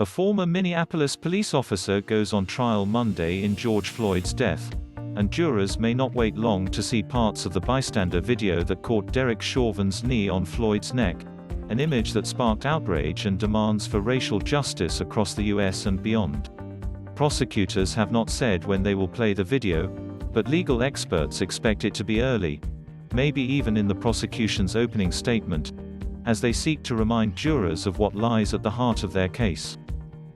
A former Minneapolis police officer goes on trial Monday in George Floyd's death, and jurors may not wait long to see parts of the bystander video that caught Derek Chauvin's knee on Floyd's neck, an image that sparked outrage and demands for racial justice across the US and beyond. Prosecutors have not said when they will play the video, but legal experts expect it to be early, maybe even in the prosecution's opening statement, as they seek to remind jurors of what lies at the heart of their case.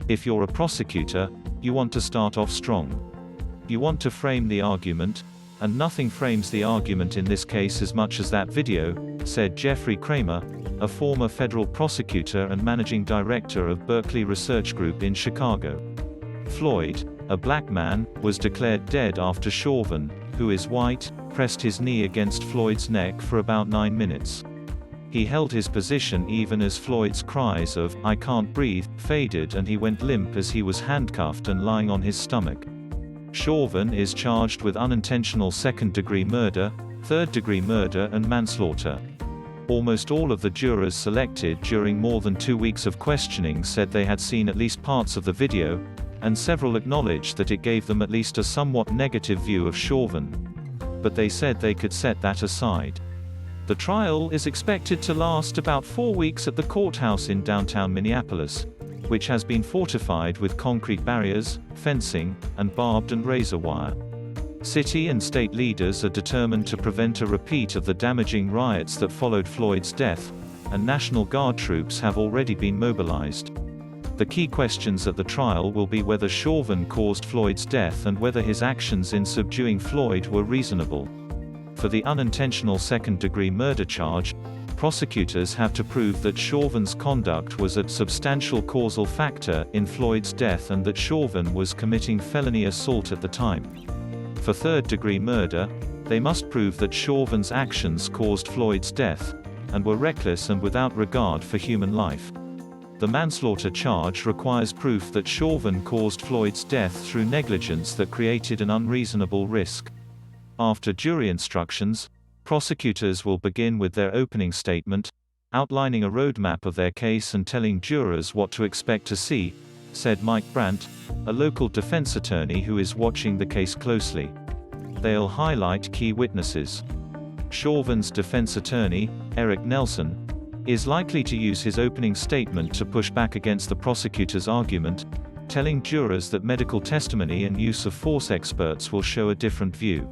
If you're a prosecutor, you want to start off strong. You want to frame the argument, and nothing frames the argument in this case as much as that video, said Jeffrey Cramer, a former federal prosecutor and managing director of Berkeley Research Group in Chicago. Floyd, a black man, was declared dead after Chauvin, who is white, pressed his knee against Floyd's neck for about 9 minutes. He held his position even as Floyd's cries of, "I can't breathe," faded and he went limp as he was handcuffed and lying on his stomach. Chauvin is charged with unintentional second-degree murder, third-degree murder and manslaughter. Almost all of the jurors selected during more than 2 weeks of questioning said they had seen at least parts of the video, and several acknowledged that it gave them at least a somewhat negative view of Chauvin. But they said they could set that aside. The trial is expected to last about 4 weeks at the courthouse in downtown Minneapolis, which has been fortified with concrete barriers, fencing, and barbed and razor wire. City and state leaders are determined to prevent a repeat of the damaging riots that followed Floyd's death, and National Guard troops have already been mobilized. The key questions at the trial will be whether Chauvin caused Floyd's death and whether his actions in subduing Floyd were reasonable. For the unintentional second-degree murder charge, prosecutors have to prove that Chauvin's conduct was a substantial causal factor in Floyd's death and that Chauvin was committing felony assault at the time. For third-degree murder, they must prove that Chauvin's actions caused Floyd's death, and were reckless and without regard for human life. The manslaughter charge requires proof that Chauvin caused Floyd's death through negligence that created an unreasonable risk. After jury instructions, prosecutors will begin with their opening statement, outlining a roadmap of their case and telling jurors what to expect to see, said Mike Brandt, a local defense attorney who is watching the case closely. They'll highlight key witnesses. Chauvin's defense attorney, Eric Nelson, is likely to use his opening statement to push back against the prosecutor's argument, telling jurors that medical testimony and use of force experts will show a different view.